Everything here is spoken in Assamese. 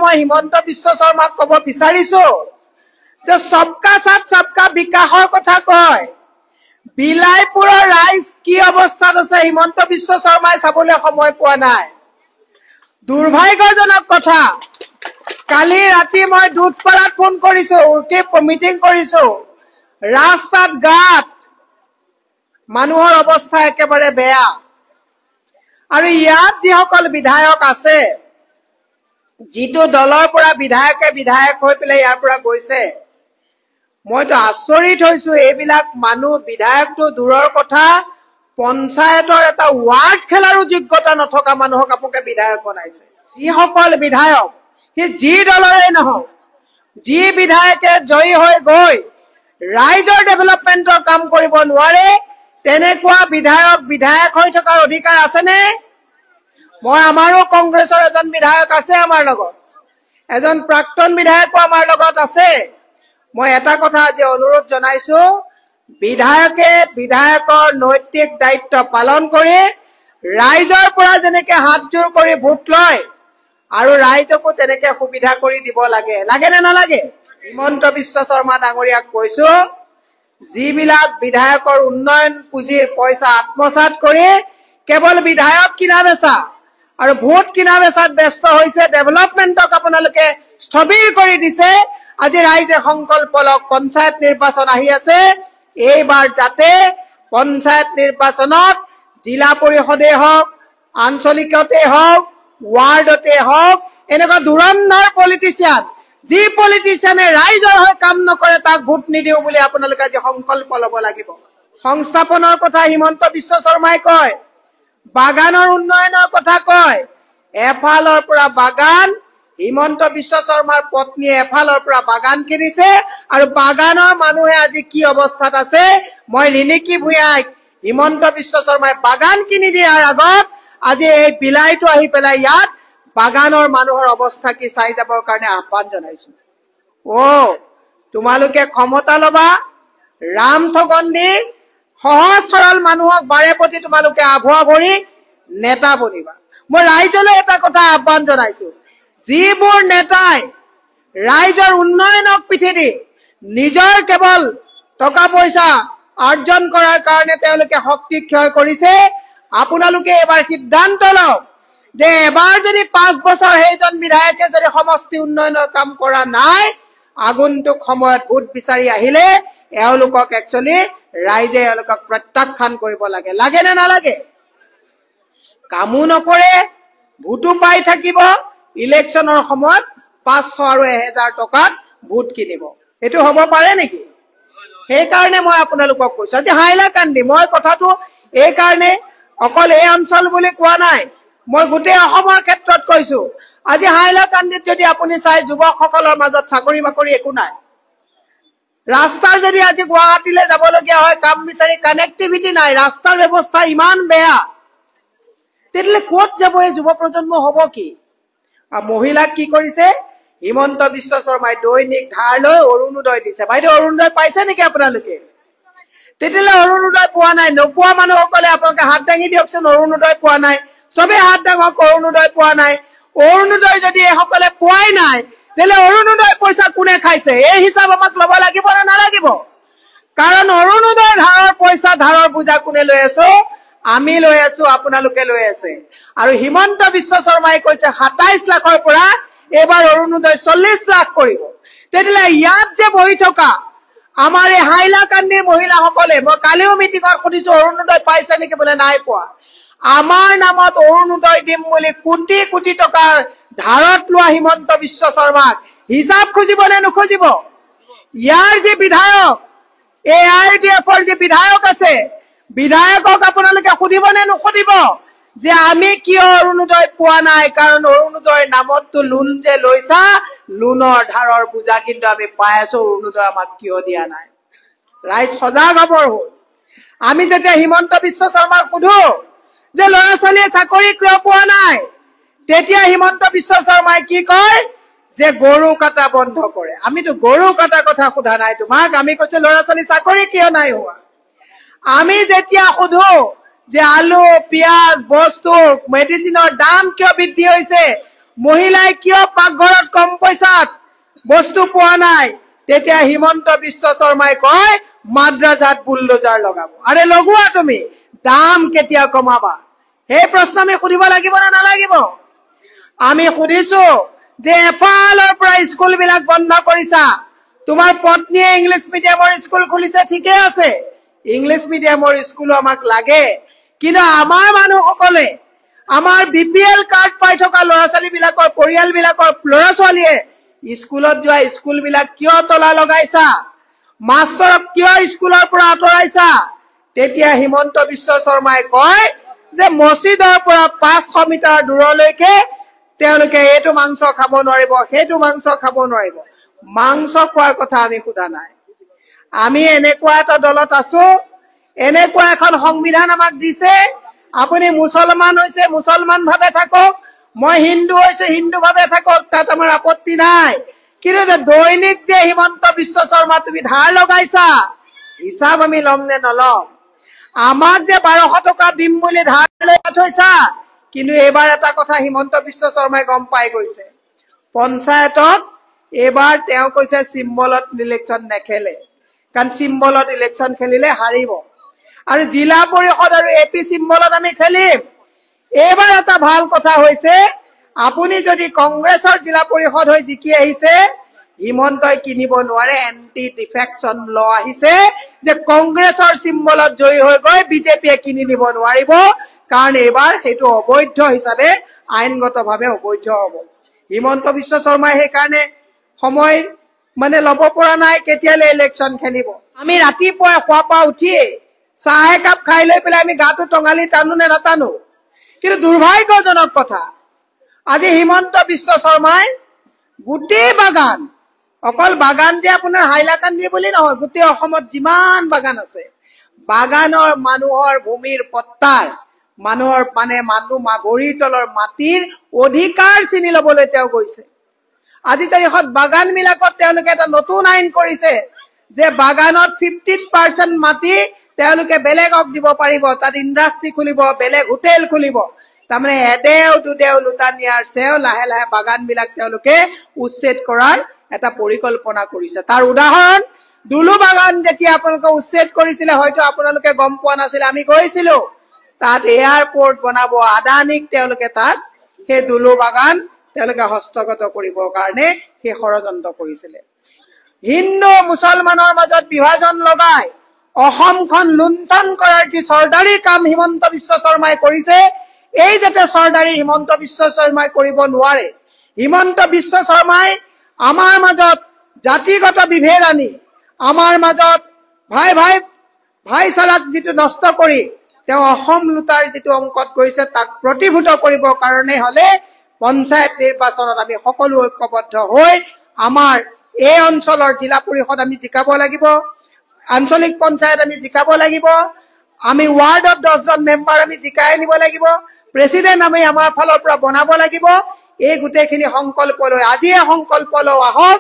মই হিমন্ত বিশ্ব শৰ্মাক ক'ব বিচাৰিছো যে সবকা সাথ সবকা বিকাশৰ কথা কয় বিলাইপুৰৰ ৰাইজ কি অৱস্থাত আছে হিমন্ত বিশ্ব শৰ্মাই চাবলৈ সময় পোৱা নাই দুৰ্ভাগ্যজনক কথা কালি ৰাতি মই দুধপাৰাত ফোন কৰিছো উকে মিটিং কৰিছো ৰাস্তাত গাত মানুহৰ অৱস্থা একেবাৰে বেয়া আৰু ইয়াত যিসকল বিধায়ক আছে যিটো দলৰ পৰা বিধায়ক হৈ পেলাই ইয়াৰ পৰা গৈছে মইতো আচৰিত হৈছো এইবিলাক মানুহ বিধায়কটো দূৰৰ কথা পঞ্চায়তৰ এটা ৱাৰ্ড খেলাৰো যোগ্যতা নথকা মানুহক আপোনালোকে বিধায়ক বনাইছে যিসকল বিধায়ক কি যি দলৰে নহওক যি বিধায়কে জয়ী হৈ গৈ ৰাইজৰ ডেভেলপমেন্টৰ কাম কৰিব নোৱাৰে তেনেকুৱা বিধায়ক হৈ থকাৰ অধিকাৰ আছেনে মই আমাৰো কংগ্ৰেছৰ এজন বিধায়ক আছে আমাৰ লগত এজন প্ৰাক্তন বিধায়কো আমাৰ লগত আছে মই এটা কথা আজি অনুৰোধ জনাইছো বিধায়কৰ নৈতিক দায়িত্ব পালন কৰি ৰাইজৰ পৰা যেনেকে হাতজোৰ কৰি ভোট লয় আৰু ৰাইজকো তেনেকে সুবিধা কৰি দিব লাগে নে নালাগে হিমন্ত বিশ্ব শৰ্মা ডাঙৰীয়াক কৈছো যিবিলাক বিধায়কৰ উন্নয়ন পুঁজিৰ পইচা আত্মসাৎ কৰি কেৱল বিধায়ক কিনা বেচা আৰু ভোট কিনা বেচাত ব্যস্ত হৈছে ডেভেলপমেন্টক আপোনালোকে স্থবিৰ কৰি দিছে আজি ৰাইজে সংকল্প লওক পঞ্চায়ত নিৰ্বাচন আহি আছে এইবাৰ যাতে পঞ্চায়ত নিৰ্বাচনত জিলা পৰিষদে হওক আঞ্চলিকতে হওক ৱাৰ্ডতে হওক এনেকুৱা দুৰন্ধৰ পলিটিচিয়ান যি পলিটিচিয়ানে ৰাইজৰ হৈ কাম নকৰে তাক ভোট নিদিও বুলি আপোনালোকে আজি সংকল্প ল'ব লাগিব সংস্থাপনৰ কথা হিমন্ত বিশ্ব শৰ্মাই কয় বাগানৰ উন্নয়নৰ কথা কয় এফালৰ পৰা বাগান হিমন্ত বিশ্ব শৰ্মাৰ পত্নীয়ে এফালৰ পৰা বাগান কিনিছে আৰু বাগানৰ মানুহে আজি কি অৱস্থাত আছে মই ৰিনিকি ভূঞাক হিমন্ত বিশ্ব শৰ্মাই বাগান কিনি দিয়াৰ আগত আজি এই বিলাইটো আহি পেলাই ইয়াত বাগানৰ মানুহৰ অৱস্থা কি চাই যাবৰ কাৰণে আহ্বান জনাইছো তোমালোকে ক্ষমতা লবা ৰাম ঠগন দি সহজ সৰল মানুহক বাৰে প্ৰতি তোমালোকে আভুৱা ভৰি নেতা বনিবা মই ৰাইজলৈ এটা কথা আহ্বান জনাইছো যিবোৰ নেতাই ৰাইজৰ উন্নয়নক পিঠি দি নিজৰ কেৱল টকা পইচা অৰ্জন কৰাৰ কাৰণে তেওঁলোকে শক্তি ক্ষয় কৰিছে আপোনালোকে এবাৰ সিদ্ধান্ত লওক যে এবাৰ যদি 5 বছৰ সেইজন বিধায়কে যদি সমষ্টি উন্নয়নৰ কাম কৰা নাই আগন্তুক সময়ত ভোট বিচাৰি আহিলে এওঁলোকক একচুয়ালি ৰাইজে এওঁলোকক প্ৰত্যাখ্যান কৰিব লাগে নে নালাগে কামো নকৰে ভোটো পাই থাকিব ইলেকশনৰ সময়ত 500 আৰু 1000 টকাত ভোট কিনিব এটো হ'ব পাৰে নেকি সেই কাৰণে মই আপোনালোকক কৈছো আজি হাইলাকান্দি মই কথাটো এই কাৰণে অকল এই অঞ্চল বুলি কোৱা নাই মই গোটেই অসমৰ ক্ষেত্ৰত কৈছো আজি হাইলাকান্দিত যদি আপুনি চাই যুৱকসকলৰ মাজত চাকৰি বাকৰি একো নাই ৰাস্তাৰ যদি আজি গুৱাহাটীলৈ যাবলগীয়া হয় কাম বিচাৰি কানেক্টিভিটি নাই ৰাস্তাৰ ব্যৱস্থা ইমান বেয়া তেতিয়ালে ক'ত যাব এই যুৱ প্ৰজন্ম হ'ব কি আৰু মহিলাক কি কৰিছে হিমন্ত বিশ্ব শৰ্মাই দৈনিক ধাৰ লৈ অৰুণোদয় দিছে বাইদেউ অৰুণোদয় পাইছে নেকি আপোনালোকে তেতিয়ালে অৰুণোদয় পোৱা নাই নোপোৱা মানুহসকলে আপোনালোকে হাত দাঙি দিয়কচোন অৰুণোদয় পোৱা নাই সবে হাত দাঙক অৰুণোদয় পোৱা নাই অৰুণোদয় যদি এসকলে পোৱাই নাই তেলে অৰুণোদয় পইচা কোনে খাইছে এই হিচাপ আমাক ল'ব লাগিব না নালাগিব কাৰণ অৰুণোদয় ধাৰৰ পইচা ধাৰৰ বুজা কোনে লৈ আছে আমি লৈ আছো আপোনালোকে লৈ আছে আৰু হিমন্ত বিশ্ব শৰ্মাই কৈছে 27 লাখৰ পৰা এবাৰ অৰুণোদয় 40 লাখ কৰিব তেতিয়ালে ইয়াত যে বহি থকা আমাৰ এই হাইলাকান্দিৰ মহিলাসকলে মই কালিও মিটিঙত সুধিছো অৰুণোদয় পাইছে নেকি বোলে নাই পোৱা আমাৰ নামত অৰুণোদয় দিম বুলি কোটি কোটি টকা ধাৰত লোৱা হিমন্ত বিশ্ব শৰ্মাক হিচাপ খুজিব নে নুখুজিব ইয়াৰ যে বিধায়ক এই আইডিএফৰ যে বিধায়ক আছে বিধায়কক আপোনালোকে খুদিব নে নুখুদিব যে আমি কিয় অৰুণোদয় পোৱা নাই কাৰণ অৰুণোদয়ৰ নামতটো লোন যে লৈছা লোনৰ ধাৰৰ বুজা কিন্তু আমি পাই আছো অৰুণোদয় আমাক কিয় দিয়া নাই ৰাইজ সজাগ হবৰ হ'ল আমি যেতিয়া হিমন্ত বিশ্ব শৰ্মাক সুধো যে ল'ৰা ছোৱালীয়ে চাকৰি কিয় পোৱা নাই তেতিয়া হিমন্ত বিশ্ব শৰ্মাই কি কয় যে গৰু কাটা বন্ধ কৰে আমিতো গৰু কাটা কথা সোধা নাই তোমাক আমি কৈছো ল'ৰা ছোৱালী চাকৰি কিয় নাই হোৱা আমি যেতিয়া সুধো যে আলু পিয়াজ বস্তু মেডিচিনৰ দাম কিয় বৃদ্ধি হৈছে মহিলাই কিয় পাকঘৰত কম পইচাত বস্তু পোৱা নাই তেতিয়া হিমন্ত বিশ্ব শৰ্মাই কয় মাদ্ৰাজাত বুলডোজাৰ লগাব আৰে লগোৱা তুমি দাম কেতিয়া কমাবা সেই প্ৰশ্ন আমি সুধিব লাগিব না নালাগিব আমি সুধিছো যে এফালৰ পৰা স্কুল বিলাক বন্ধ কৰিছা তোমাৰ পত্নীয়ে ইংলিছ মিডিয়ামৰ স্কুল খুলিছে ঠিকে আছে ইংলিছ মিডিয়ামৰ স্কুল আমাক লাগে কিন্তু আমাৰ মানুহসকলে আমাৰ বিপিএল কাৰ্ড পাই থকা ল'ৰা ছোৱালী বিলাকৰ পৰিয়াল বিলাকৰ ল'ৰা ছোৱালীয়ে স্কুলত যোৱা স্কুল বিলাক কিয় তলা লগাইছা মাষ্টৰক কিয় স্কুলৰ পৰা আঁতৰাইছা তেতিয়া হিমন্ত বিশ্ব শৰ্মাই কয় যে মছজিদৰ পৰা 500 মিটাৰ দূৰলৈকে তেওঁলোকে এইটো মাংস খাব নোৱাৰিব সেইটো মাংস খাব নোৱাৰিব মাংস খোৱাৰ কথা আমি সোধা নাই আমি এনেকুৱা এটা দলত আছো এনেকুৱা এখন সংবিধান আমাক দিছে আপুনি মুছলমান হৈছে মুছলমান ভাৱে থাকক মই হিন্দু হৈছে হিন্দু ভাৱে থাকক তাত আমাৰ আপত্তি নাই কিন্তু যে দৈনিক যে হিমন্ত বিশ্ব শৰ্মা তুমি ধাৰ লগাইছা হিচাপ আমি লম নে নলম আমাক যে 1200 টকা দিম বুলি ধাৰ লৈ থৈছা কিন্তু এবাৰ এটা কথা হিমন্ত বিশ্ব শৰ্মাই গম পাই গৈছে পঞ্চায়তত এবাৰ তেওঁ কৈছে সিম্বলত ইলেকশন নেখেলে কাৰণ সিম্বলত ইলেকশন খেলিলে হাৰিব আৰু জিলা পৰিষদ আৰু এপি সিম্বলত আমি খেলিম এবাৰ এটা ভাল কথা হৈছে আপুনি যদি কংগ্ৰেছৰ জিলা পৰিষদ হৈ জিকি আহিছে হিমন্তই কিনিব নোৱাৰে এন্টি ডিফেকশন ল আহিছে যে কংগ্ৰেছৰ সিম্বলত জয়ী হৈ গৈ বিজেপিয়ে কিনি নিব নোৱাৰিব কাৰণ এবাৰ হেতু অবৈধ হিচাপে আইনগতভাৱে অবৈধ হ'ব হিমন্ত বিশ্ব শৰ্মাই সেই কাৰণে সময় মানে লব পৰা নাই কেতিয়ালে ইলেকশন খেলিব আমি ৰাতিপুৱা খোৱাপা উঠি চাহ একাপ খাই লৈ পেলাই আমি গাটো টঙালি টানো নে নাটানো কিন্তু দুৰ্ভাগ্যজনক কথা আজি হিমন্ত বিশ্ব শৰ্মাই গোটেই বাগান অকল বাগান যে আপোনাৰ হাইলাকান্দি বুলি নহয় গোটেই অসমত যিমান বাগান আছে বাগানৰ মানুহৰ ভূমিৰ পট্টাৰ মানুহৰ মানে মানুহ ভৰিৰ তলৰ মাটিৰ অধিকাৰ চিনি লবলৈ তেওঁ গৈছে আজি তাৰিখত বাগান বিলাকত তেওঁলোকে এটা নতুন আইন কৰিছে যে বাগানত 50% মাটি তেওঁলোকে বেলেগক দিব পাৰিব তাত ইণ্ডাষ্ট্ৰি খুলিব বেলেগ হোটেল খুলিব তাৰমানে এদেও দুদেও লুটা নিয়াৰ চেও লাহে লাহে বাগান বিলাক তেওঁলোকে উচ্ছেদ কৰাৰ এটা পৰিকল্পনা কৰিছে তাৰ উদাহৰণ দুলু বাগান যেতিয়া আপোনালোকে উচ্ছেদ কৰিছিলে হয়তো আপোনালোকে গম পোৱা নাছিল আমি গৈছিলো তাত এয়াৰপোৰ্ট বনাব আদানিক তেওঁলোকে তাত সেই দুলু বাগান তেওঁলোকে হস্তগত কৰিবৰ কাৰণে সেই ষড়যন্ত্ৰ কৰিছিলে হিন্দু মুছলমানৰ মাজত বিভাজন লগাই অসমখন লুণ্ঠন কৰাৰ যি চৰদাৰী কাম হিমন্ত বিশ্ব শৰ্মাই কৰিছে এই যাতে চৰদাৰী হিমন্ত বিশ্ব শৰ্মাই কৰিব নোৱাৰে হিমন্ত বিশ্ব শৰ্মাই আমাৰ মাজত জাতিগত বিভেদ আনি আমাৰ মাজত ভাইচাৰাক যিটো নষ্ট কৰি তেওঁ অসম লুটাৰ যিটো অংকত গৈছে তাক প্ৰতিভূত কৰিবৰ কাৰণে হলে পঞ্চায়ত নিৰ্বাচনত আমি সকলো ঐক্যবদ্ধ হৈ আমাৰ এই অঞ্চলৰ জিলা পৰিষদ আমি জিকাব লাগিব আঞ্চলিক পঞ্চায়ত আমি জিকাব লাগিব আমি ওয়াৰ্ডত 10 জন মেম্বাৰ আমি জিকাই নিব লাগিব প্ৰেসিডেন্ট আমি আমাৰ ফালৰ পৰা বনাব লাগিব এই গুটেখিনি সংকল্প লৈ আজি সংকল্প লও আহক